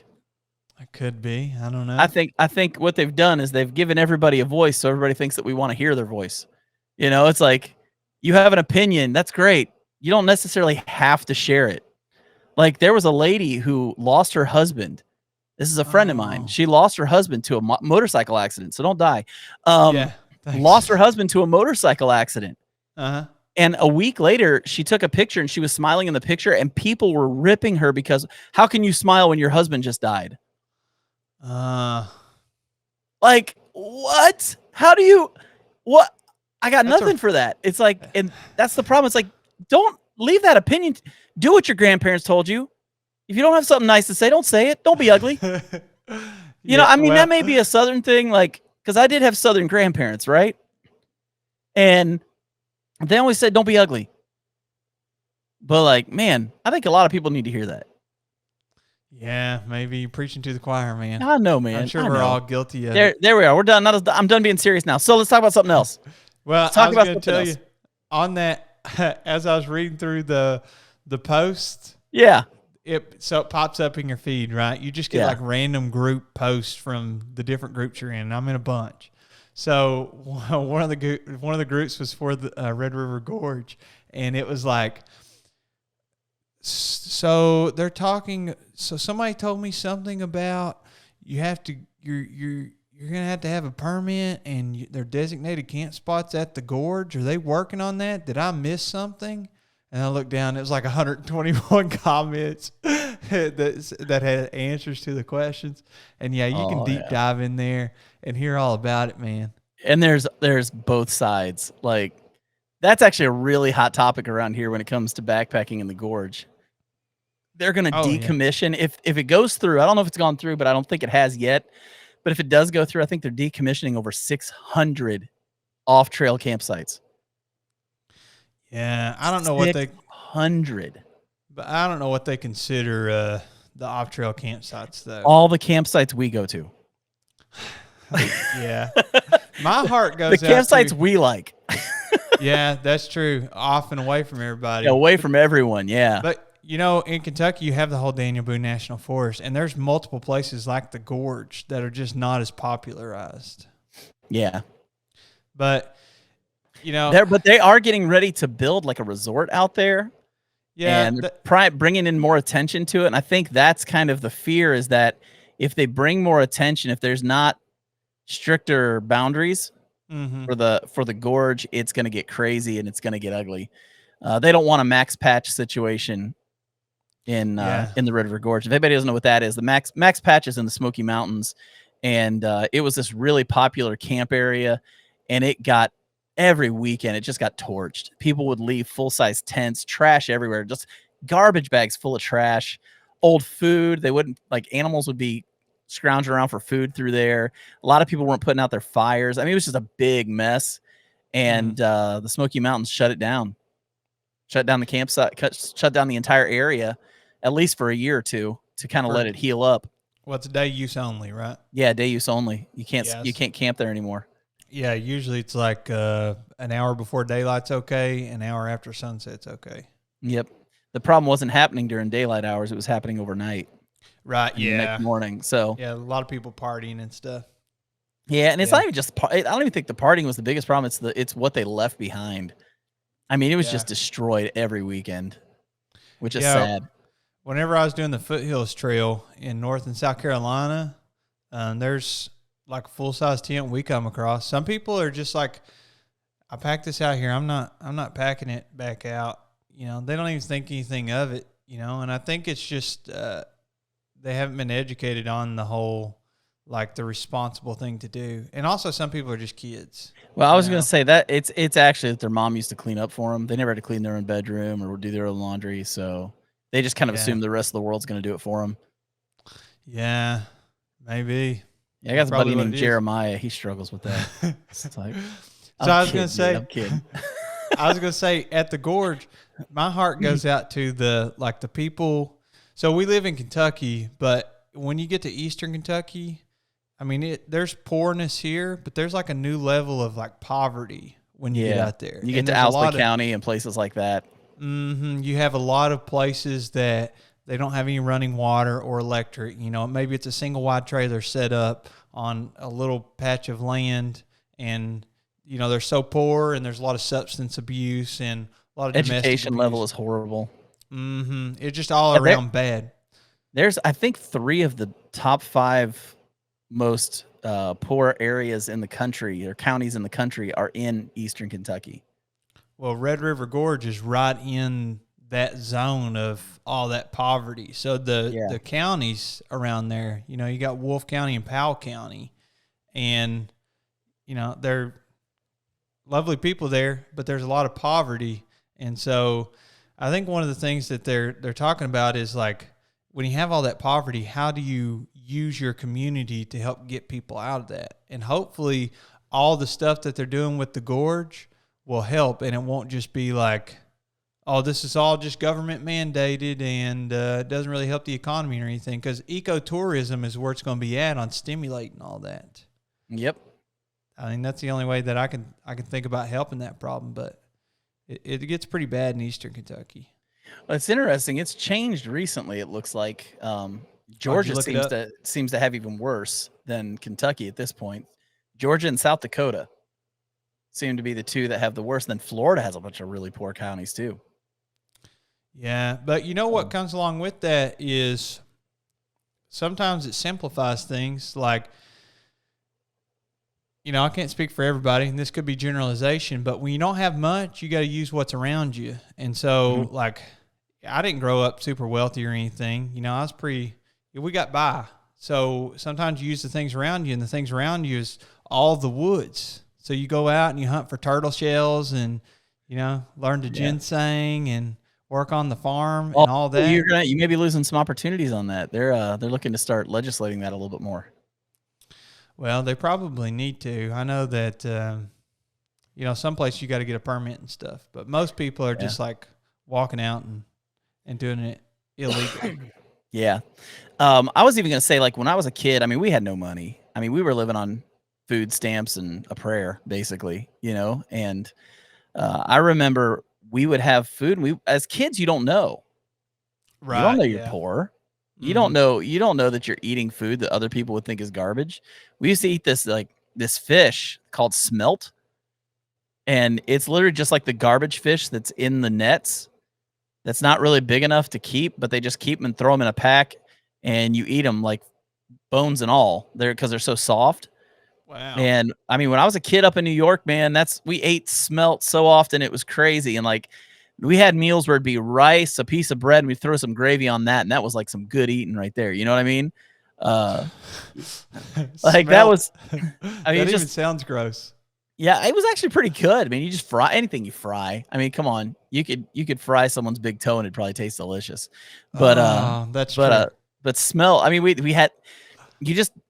It could be. I don't know. I think what they've done is they've given everybody a voice, so everybody thinks that we want to hear their voice. You know, it's like you have an opinion. That's great. You don't necessarily have to share it. Like there was a lady who lost her husband. This is a friend of mine. Oh, She lost her husband to a motorcycle accident. So don't die. yeah. Lost Thanks. her husband to a motorcycle accident. Uh-huh. And a week later, she took a picture and she was smiling in the picture, and people were ripping her because how can you smile when your husband just died? Uh, Like, what? How do you what? I got that's a nothing for that. It's like, and that's the problem. It's like, don't leave that opinion. Do what your grandparents told you. If you don't have something nice to say, don't say it. Don't be ugly. You know, Yeah, I mean, that well, may be a Southern thing, like, because I did have Southern grandparents, right? And they always said, don't be ugly. But, like, man, I think a lot of people need to hear that. yeah, maybe you're preaching to the choir, man. I know, I'm man. sure I we're know. all guilty of it. There we are. We're done. I'm done being serious now. So let's talk about something else. Well, Let's I talk was about going to something tell else. you on that as I was reading through the post, Yeah. it pops up in your feed, right? You just get Yeah. like random group posts from the different groups you're in. And I'm in a bunch. So one of the groups was for the Red River Gorge, and it was like, so they're talking. So somebody told me something about you're gonna have a permit, and they're designated camp spots at the gorge. Are they working on that? Did I miss something? And I looked down. It was like 121 comments that had answers to the questions. And yeah, you can Oh, deep yeah. dive in there and hear all about it, man. And there's both sides. Like, that's actually a really hot topic around here when it comes to backpacking in the gorge. They're gonna Oh yeah. decommission if it goes through. I don't know if it's gone through, but I don't think it has yet. But if it does go through, I think they're decommissioning over 600 off-trail campsites. Yeah, I don't know what they 600. But I don't know what they consider the off trail campsites though. All the campsites we go to. Yeah. My heart The goes out campsites to, we like. yeah, that's true. Off and away from everybody. Away from everyone, yeah. But you know, in Kentucky, you have the whole Daniel Boone National Forest, and there's multiple places like the Gorge that are just not as popularized. Yeah. But you know, But they are getting ready to build like a resort out there. yeah, And they're bringing in more attention to it. And I think that's kind of the fear, is that if they bring more attention, if there's not stricter boundaries mm-hmm. for the gorge, it's going to get crazy and it's going to get ugly. They don't want a max patch situation in the Red River Gorge. If anybody doesn't know what that is, the max patch is in the Smoky Mountains, and it was this really popular camp area, and it got every weekend it just got torched. People would leave full-size tents, trash everywhere, just garbage bags full of trash, old food. They wouldn't, like, animals would be scrounging around for food through there. A lot of people weren't putting out their fires. I mean, it was just a big mess. And the Smoky Mountains shut it down. Shut down the campsite, shut down the entire area, at least for a year or two, to kind of let it heal up. Well, it's day use only, right? Yeah, day use only. You can't camp there anymore. Yeah, usually it's like an hour before daylight's okay, an hour after sunset's okay. Yep. The problem wasn't happening during daylight hours; it was happening overnight. Right. Yeah. The next morning. So yeah, a lot of people partying and stuff. Yeah, and it's not even just. I don't even think the partying was the biggest problem. It's what they left behind. I mean, it was just destroyed every weekend, which is sad. Whenever I was doing the Foothills Trail in North and South Carolina, there's like a full-size tent we come across. Some people are just like, I packed this out here. I'm not packing it back out. You know, they don't even think anything of it, you know, and I think it's just they haven't been educated on the whole, like, the responsible thing to do. And also some people are just kids. Well, I was going to say that it's actually that their mom used to clean up for them. They never had to clean their own bedroom or do their own laundry, so they just kind of assume the rest of the world's going to do it for them. Yeah, maybe. Yeah, I got a buddy named Jeremiah. He struggles with that. It's like, I was going to say, I'm kidding. I was going to say, at the gorge, my heart goes out to the people. So we live in Kentucky, but when you get to Eastern Kentucky, I mean, there's poorness here, but there's like a new level of like poverty when you get out there. You get to Owsley County and places like that. Mm-hmm. You have a lot of places that they don't have any running water or electric. You know, maybe it's a single wide trailer set up on a little patch of land, and they're so poor, and there's a lot of substance abuse and a lot of domestic Education abuse. level is horrible. It's just all around bad. There's, I think, 3 of the top 5 most poor areas in the country, or counties in the country, are in eastern Kentucky. Well, Red River Gorge is right in that zone of all that poverty. So the counties around there, you got Wolfe County and Powell County, and they're lovely people there, but there's a lot of poverty. And so I think one of the things that they're talking about is, like, when you have all that poverty, how do you use your community to help get people out of that? And hopefully all the stuff that they're doing with the gorge will help, and it won't just be like, oh, this is all just government mandated and it doesn't really help the economy or anything, because ecotourism is where it's going to be at on stimulating all that. Yep. I mean, that's the only way that I can think about helping that problem, but it gets pretty bad in eastern Kentucky. Well, it's interesting. It's changed recently. It looks like Georgia seems to have even worse than Kentucky at this point. Georgia and South Dakota seem to be the 2 that have the worst. Then Florida has a bunch of really poor counties too. Yeah, but what comes along with that is sometimes it simplifies things. Like, I can't speak for everybody, and this could be generalization, but when you don't have much, you got to use what's around you. And so, like, I didn't grow up super wealthy or anything. I was we got by. So sometimes you use the things around you, and the things around you is all the woods. So you go out and you hunt for turtle shells and, learn to ginseng and work on the farm and all that. You may be losing some opportunities on that. They're looking to start legislating that a little bit more. Well, they probably need to. I know that, some place you got to get a permit and stuff, but most people are just like walking out and doing it illegal. Yeah. I was even going to say, like, when I was a kid, I mean, we had no money. I mean, we were living on food stamps and a prayer, basically, and I remember we would have food, and as kids, you don't know. Right. You don't know you're poor. You don't know that you're eating food that other people would think is garbage. We used to eat this fish called smelt, and it's literally just like the garbage fish that's in the nets. That's not really big enough to keep, but they just keep them and throw them in a pack, and you eat them like bones and all. Because they're so soft. Wow. And I mean, when I was a kid up in New York, man, we ate smelt so often, it was crazy. And like, we had meals where it'd be rice, a piece of bread, and we'd throw some gravy on that, and that was like some good eating right there. You know what I mean? Like that was. I mean, that even sounds gross. Yeah, it was actually pretty good. I mean, you just fry anything you fry. I mean, come on, you could fry someone's big toe and it'd probably taste delicious. But that's true. But smell. I mean, we had.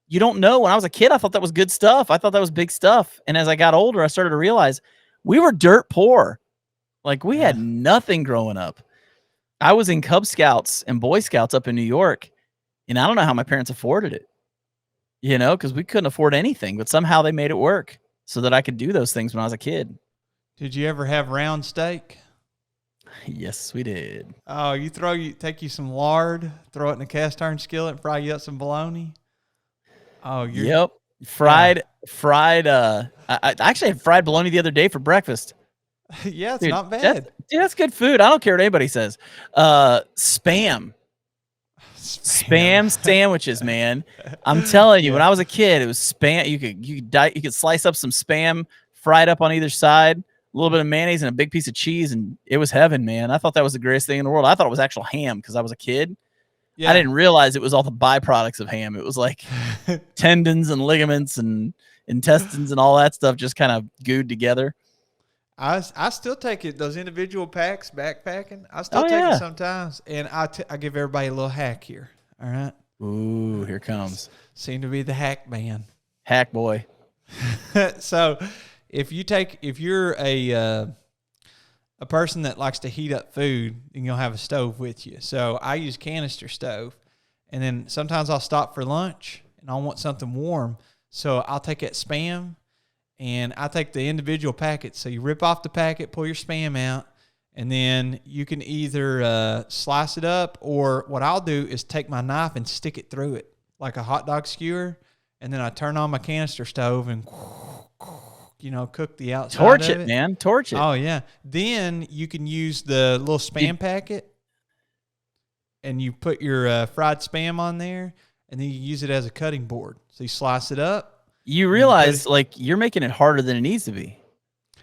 You don't know. When I was a kid, I thought that was good stuff. I thought that was big stuff. And as I got older, I started to realize we were dirt poor. Like, we had nothing growing up. I was in Cub Scouts and Boy Scouts up in New York, and I don't know how my parents afforded it, because we couldn't afford anything, but somehow they made it work so that I could do those things when I was a kid. Did you ever have round steak? Yes, we did. Oh, take you some lard, throw it in a cast iron skillet, fry you up some bologna. Oh, yep. Fried. I actually had fried bologna the other day for breakfast. Yeah, it's not bad. That's good food. I don't care what anybody says. Spam sandwiches, man. I'm telling you, when I was a kid, it was spam. You could slice up some spam, fry it up on either side, a little bit of mayonnaise and a big piece of cheese, and it was heaven, man. I thought that was the greatest thing in the world. I thought it was actual ham because I was a kid. Yeah. I didn't realize it was all the byproducts of ham. It was like tendons and ligaments and intestines and all that stuff just kind of gooed together. I still take it, those individual packs, backpacking. I still take it sometimes, and I give everybody a little hack here. All right. Ooh, here comes. Seem to be the hack man. Hack boy. So, if you're a person that likes to heat up food, then you'll have a stove with you. So I use canister stove, and then sometimes I'll stop for lunch and I want something warm. So I'll take that Spam and I take the individual packets. So you rip off the packet, pull your Spam out, and then you can either slice it up, or what I'll do is take my knife and stick it through it like a hot dog skewer. And then I turn on my canister stove and, cook the outside Torch of it, it. man. Torch it. Oh yeah. Then you can use the little Spam packet, and you put your fried Spam on there, and then you use it as a cutting board. So you slice it up. You realize like you're making it harder than it needs to be.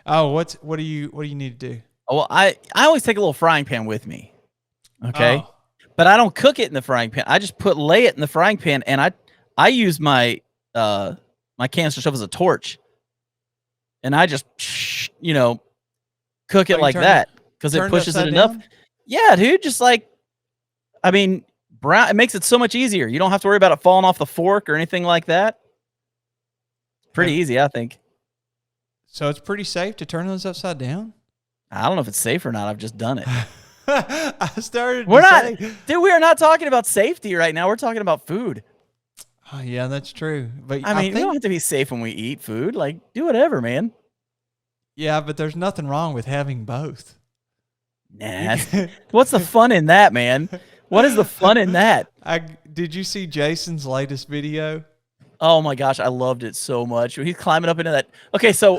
Oh, what do you need to do? Oh, well, I always take a little frying pan with me. Okay. Oh. But I don't cook it in the frying pan. I just lay it in the frying pan, and I use my my canister stove as a torch. And I just cook it like that because it pushes it enough. Yeah, dude, just like I mean, brown it makes it so much easier. You don't have to worry about it falling off the fork or anything like that. Pretty easy, I think. So it's pretty safe to turn those upside down? I don't know if it's safe or not. I've just done it. I started Dude, we are not talking about safety right now. We're talking about food. Oh, yeah, that's true. But I mean, we don't have to be safe when we eat food. Like, do whatever, man. Yeah, but there's nothing wrong with having both. Nah. What's the fun in that, man? What is the fun in that? Did you see Jason's latest video? Oh my gosh, I loved it so much. He's climbing up into that. Okay, so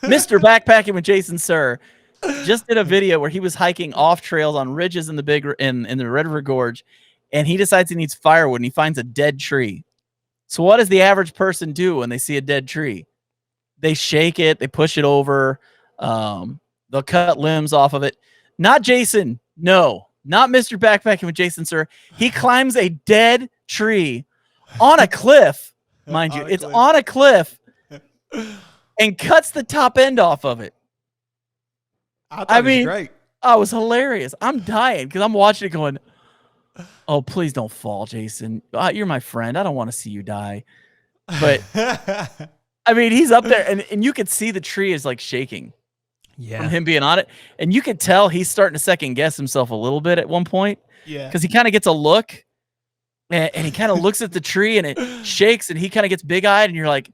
Mr. Backpacking with Jason Sir just did a video where he was hiking off trails on ridges in the in the Red River Gorge, and he decides he needs firewood, and he finds a dead tree. So what does the average person do when they see a dead tree? They shake it, they push it over, they'll cut limbs off of it. Not Jason. No, not Mr. Backpacking with Jason Sir. He climbs a dead tree on a cliff. Mind you, it's on a cliff and cuts the top end off of it. I mean, it was great. Oh, it was hilarious. I'm dying because I'm watching it going, oh, please don't fall, Jason. You're my friend. I don't want to see you die. But, I mean, he's up there, and you could see the tree is, like, shaking from him being on it. And you could tell he's starting to second-guess himself a little bit at one point. Yeah. Because he kind of gets a look. And he kind of looks at the tree and it shakes and he kind of gets big-eyed and you're like,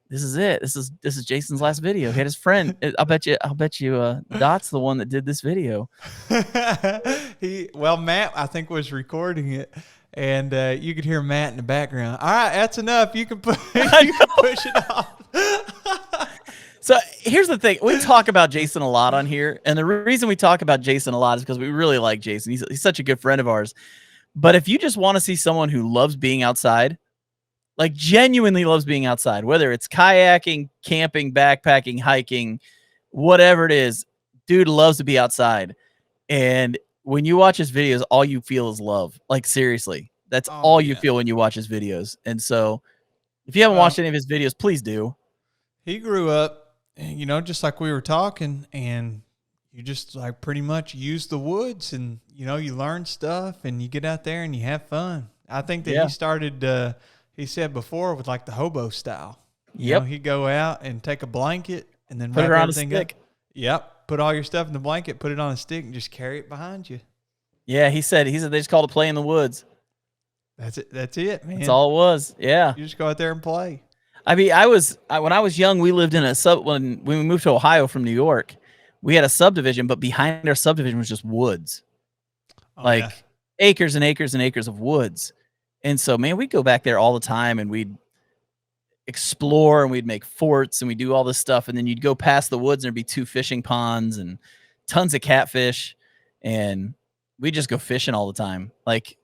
this is it. This is Jason's last video. He had his friend. I'll bet you Dot's the one that did this video. Matt, I think, was recording it, and you could hear Matt in the background. All right, that's enough. You can push it off. So here's the thing. We talk about Jason a lot on here, and the reason we talk about Jason a lot is because we really like Jason. He's such a good friend of ours. But if you just want to see someone who loves being outside, like genuinely loves being outside, whether it's kayaking, camping, backpacking, hiking, whatever it is, dude loves to be outside. And when you watch his videos, all you feel is love. Like, seriously, that's all you feel when you watch his videos. And so if you haven't watched any of his videos, please do. He grew up, just like we were talking, and you just like pretty much use the woods and, you learn stuff and you get out there and you have fun. I think that he started, he said before, with like the hobo style. Yep. He'd go out and take a blanket and then put wrap it on everything a stick. up. Yep. Put all your stuff in the blanket, put it on a stick, and just carry it behind you. Yeah, he said they just called it play in the woods. That's it, man. That's all it was. Yeah. You just go out there and play. I mean, when I was young, we lived in when we moved to Ohio from New York, we had a subdivision, but behind our subdivision was just woods. Acres and acres and acres of woods. And so, man, we'd go back there all the time and we'd explore and we'd make forts and we'd do all this stuff. And then you'd go past the woods and there'd be 2 fishing ponds and tons of catfish. And we'd just go fishing all the time, like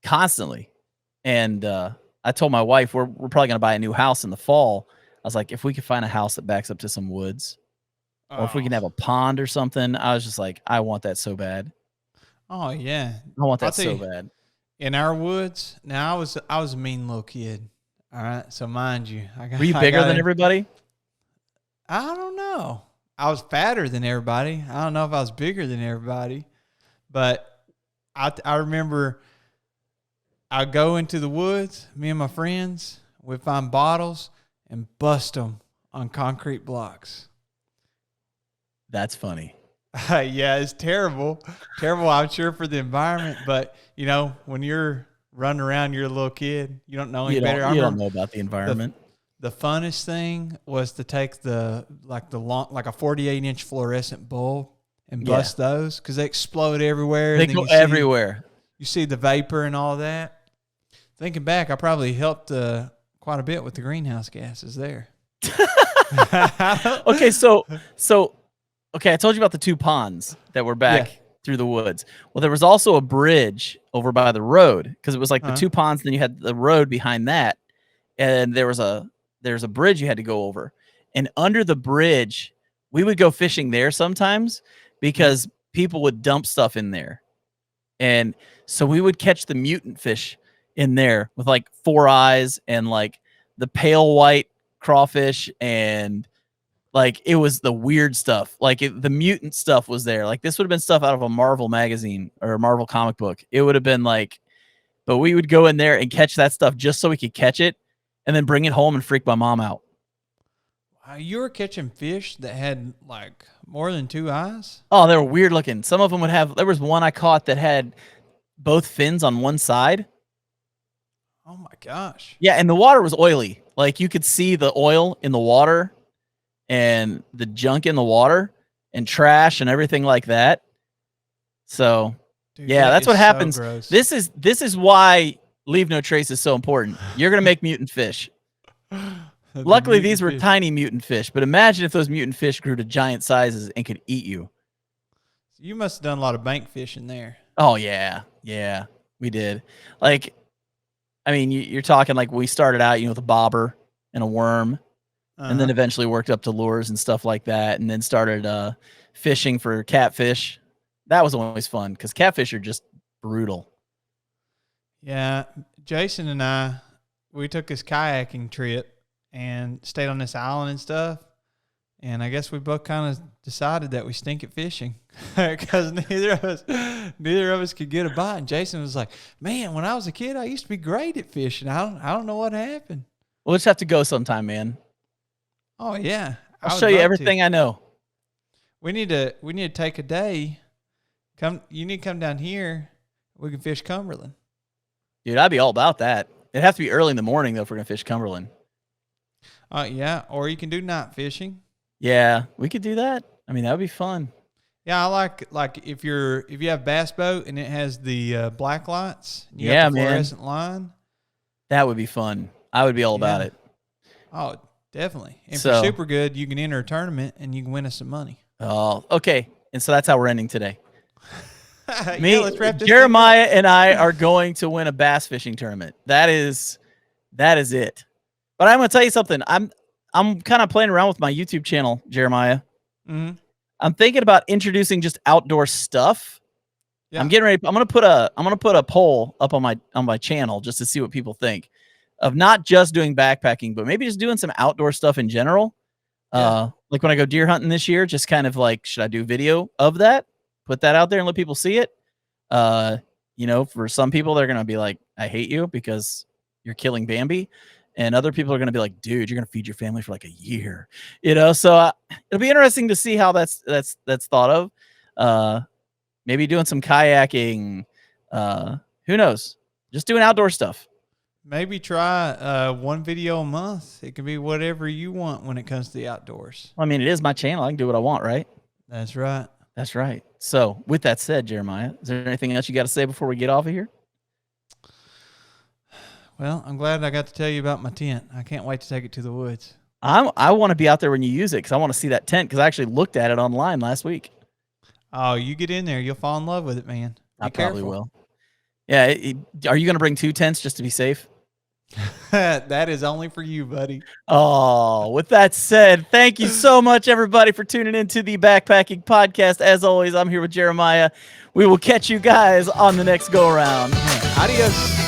constantly. And I told my wife, we're probably going to buy a new house in the fall. I was like, if we could find a house that backs up to some woods or if we can have a pond or something, I was just like, I want that so bad. Oh, yeah. I want that so bad. In our woods, now I was a mean little kid. All right, so mind you, were you bigger than everybody? I don't know. I was fatter than everybody. I don't know if I was bigger than everybody, but I remember I'd go into the woods. Me and my friends would find bottles and bust them on concrete blocks. That's funny. Yeah, it's terrible. Terrible, I'm sure, for the environment. But, when you're running around, you're a little kid. You don't know any better. You don't know about the environment. The funnest thing was to take a 48-inch fluorescent bulb and bust those because they explode everywhere. They go everywhere. You see the vapor and all that. Thinking back, I probably helped quite a bit with the greenhouse gases there. Okay, okay, I told you about the 2 ponds that were back through the woods. Well, there was also a bridge over by the road because it was like the 2 ponds, then you had the road behind that, and there's a bridge you had to go over. And under the bridge, we would go fishing there sometimes because people would dump stuff in there. And so we would catch the mutant fish in there with like 4 eyes and like the pale white crawfish, and like it was the weird stuff. Like the mutant stuff was there. Like this would have been stuff out of a Marvel magazine or a Marvel comic book. It would have been like, but we would go in there and catch that stuff just so we could catch it and then bring it home and freak my mom out. Wow, you were catching fish that had like more than 2 eyes? Oh, they were weird looking. Some of them would have, there was one I caught that had both fins on one side. Oh my gosh. Yeah, and the water was oily. Like you could see the oil in the water and the junk in the water and trash and everything like that. So, dude, yeah, that's what happens. So this is why Leave No Trace is so important. You're going to make mutant fish. Luckily, these were tiny mutant fish, but imagine if those mutant fish grew to giant sizes and could eat you. You must have done a lot of bank fishing there. Oh, yeah. Yeah, we did. Like, I mean, you're talking like we started out, with a bobber and a worm, and then eventually worked up to lures and stuff like that, and then started fishing for catfish. That was always fun because catfish are just brutal. Yeah, Jason and I, we took this kayaking trip and stayed on this island and stuff. And I guess we both kind of decided that we stink at fishing because neither of us could get a bite. And Jason was like, "Man, when I was a kid, I used to be great at fishing. I don't know what happened." We'll just have to go sometime, man. Oh yeah, I'll show you everything I know. We need to take a day. You need to come down here. We can fish Cumberland. Dude, I'd be all about that. It'd have to be early in the morning though if we're gonna fish Cumberland. Yeah, or you can do night fishing. Yeah, we could do that. I mean, that would be fun. Yeah, I like if you have bass boat and it has the black lights. You yeah, have the man. Fluorescent line. That would be fun. I would be all about it. Oh, definitely. And if you're super good, you can enter a tournament and you can win us some money. Oh, okay. And so that's how we're ending today. Let's wrap this Jeremiah and I are going to win a bass fishing tournament. That is it. But I'm going to tell you something. I'm kind of playing around with my YouTube channel, Jeremiah. Mm-hmm. I'm thinking about introducing just outdoor stuff. Yeah. I'm getting ready. I'm going to put a poll up on my channel just to see what people think of not just doing backpacking, but maybe just doing some outdoor stuff in general. Yeah. Like when I go deer hunting this year, just kind of like, should I do video of that? Put that out there and let people see it. For some people, they're going to be like, I hate you because you're killing Bambi. And other people are going to be like, dude, you're going to feed your family for like a year, So it'll be interesting to see how that's thought of. Maybe doing some kayaking. Who knows? Just doing outdoor stuff. Maybe try one video a month. It can be whatever you want when it comes to the outdoors. I mean, it is my channel. I can do what I want, right? That's right. That's right. So with that said, Jeremiah, is there anything else you got to say before we get off of here? Well, I'm glad I got to tell you about my tent. I can't wait to take it to the woods. I want to be out there when you use it because I want to see that tent because I actually looked at it online last week. Oh, you get in there. You'll fall in love with it, man. I probably will. Yeah. Are you going to bring 2 tents just to be safe? That is only for you, buddy. Oh, with that said, thank you so much, everybody, for tuning into the Backpacking Podcast. As always, I'm here with Jeremiah. We will catch you guys on the next go-around. Adios.